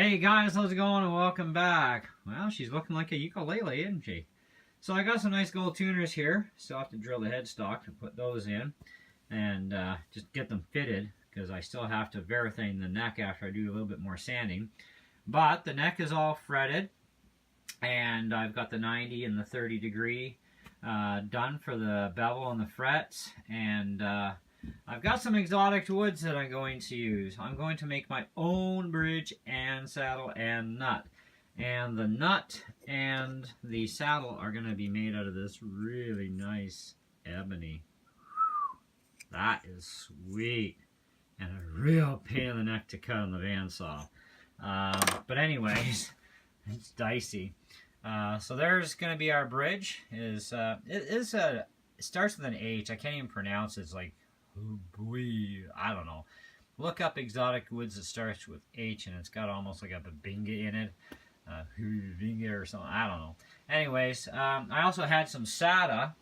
Hey guys, how's it going and welcome back. Well, she's looking like a ukulele, isn't she? So I got some nice gold tuners here. Still have to drill the headstock to put those in and just get them fitted because I still have to Baritone the neck after I do a little bit more sanding. But the neck is all fretted and I've got the 90 and the 30 degree done for the bevel and the frets, and I've got some exotic woods that I'm going to use. I'm going to make my own bridge and saddle and nut. And the nut and the saddle are going to be made out of this really nice ebony. That is sweet. And a real pain in the neck to cut on the bandsaw. But anyways, it's dicey. So there's going to be our bridge. It starts with an H. I can't even pronounce it. It's like, I don't know. Look up exotic woods that starts with H, and it's got almost like a babinga in it. Babinga or something. I don't know. Anyways, I also had some sada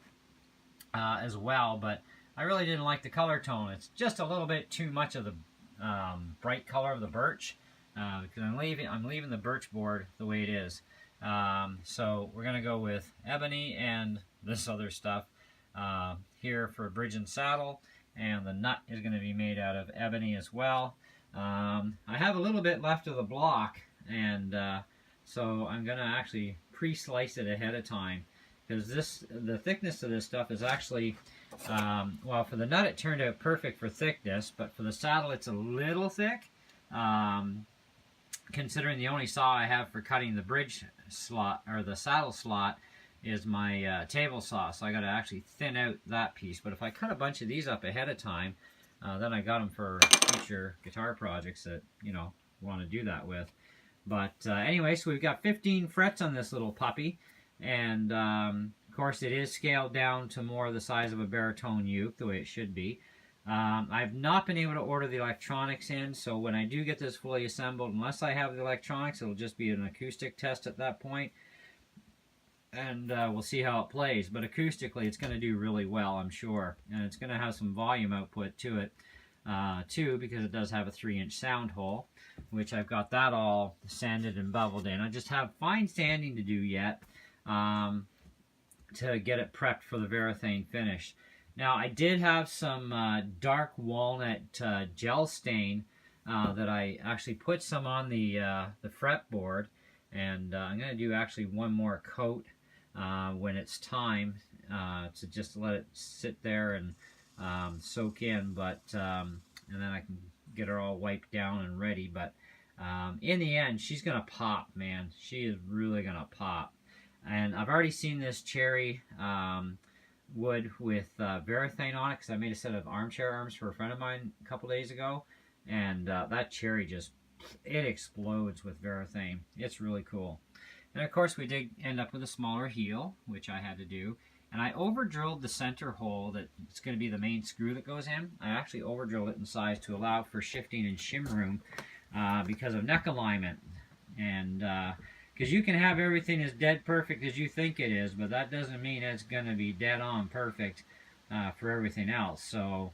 as well, but I really didn't like the color tone. It's just a little bit too much of the bright color of the birch, because I'm leaving the birch board the way it is. So we're gonna go with ebony and this other stuff here for a bridge and saddle, and the nut is going to be made out of ebony as well. I have a little bit left of the block, and so I'm going to actually pre-slice it ahead of time, because the thickness of this stuff is actually, well, for the nut it turned out perfect for thickness, but for the saddle it's a little thick, considering the only saw I have for cutting the bridge slot, or the saddle slot, is my table saw, so I got to actually thin out that piece. But if I cut a bunch of these up ahead of time, then I got them for future guitar projects that, you know, want to do that with. But anyway, so we've got 15 frets on this little puppy, and of course it is scaled down to more the size of a baritone uke, the way it should be. I've not been able to order the electronics in, so when I do get this fully assembled, unless I have the electronics, it'll just be an acoustic test at that point. And we'll see how it plays, but acoustically it's going to do really well, I'm sure, and it's going to have some volume output to it too, because it does have a 3-inch sound hole, which I've got that all sanded and beveled in. I just have fine sanding to do yet to get it prepped for the Baritone finish. Now I did have some dark walnut gel stain that I actually put some on the fretboard, and I'm going to do actually one more coat when it's time to just let it sit there and soak in, but and then I can get her all wiped down and ready. But in the end, she's gonna pop, man. She is really gonna pop. And I've already seen this cherry wood with Baritone on it, because I made a set of armchair arms for a friend of mine a couple days ago, and that cherry just, it explodes with Baritone. It's really cool. And of course we did end up with a smaller heel, which I had to do. And I over drilled the center hole that it's going to be the main screw that goes in. I actually over drilled it in size to allow for shifting and shim room because of neck alignment. And because you can have everything as dead perfect as you think it is, but that doesn't mean it's going to be dead on perfect for everything else. So,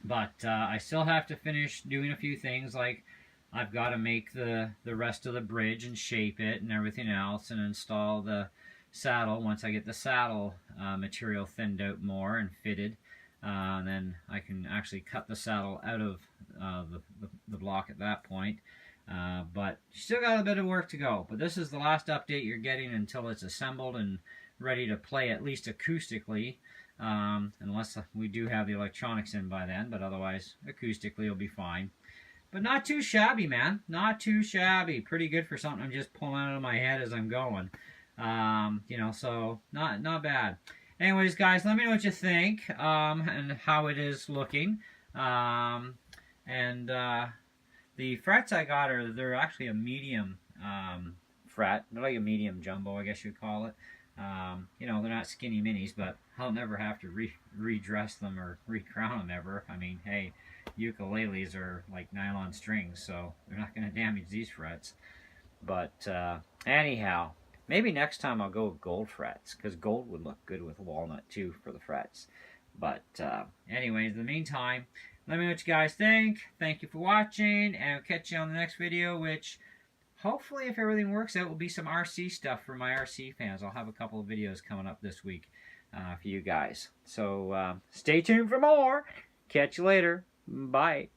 but I still have to finish doing a few things, like I've got to make the rest of the bridge and shape it and everything else, and install the saddle. Once I get the saddle material thinned out more and fitted, then I can actually cut the saddle out of the block at that point. But still got a bit of work to go. But this is the last update you're getting until it's assembled and ready to play, at least acoustically, unless we do have the electronics in by then, but otherwise acoustically it'll be fine. But not too shabby, man. Not too shabby. Pretty good for something I'm just pulling out of my head as I'm going. You know, so not bad. Anyways, guys, let me know what you think and how it is looking. The frets I got they're actually a medium fret. They're like a medium jumbo, I guess you'd call it. You know, they're not skinny minis, but I'll never have to redress them or recrown them ever. I mean, hey, ukuleles are like nylon strings, so they're not going to damage these frets. But anyhow, maybe next time I'll go with gold frets, because gold would look good with walnut too for the frets. But anyways, in the meantime, let me know what you guys think. Thank you for watching, and I'll catch you on the next video, which hopefully, if everything works out, will be some RC stuff for my RC fans. I'll have a couple of videos coming up this week for you guys. So stay tuned for more. Catch you later. Bye.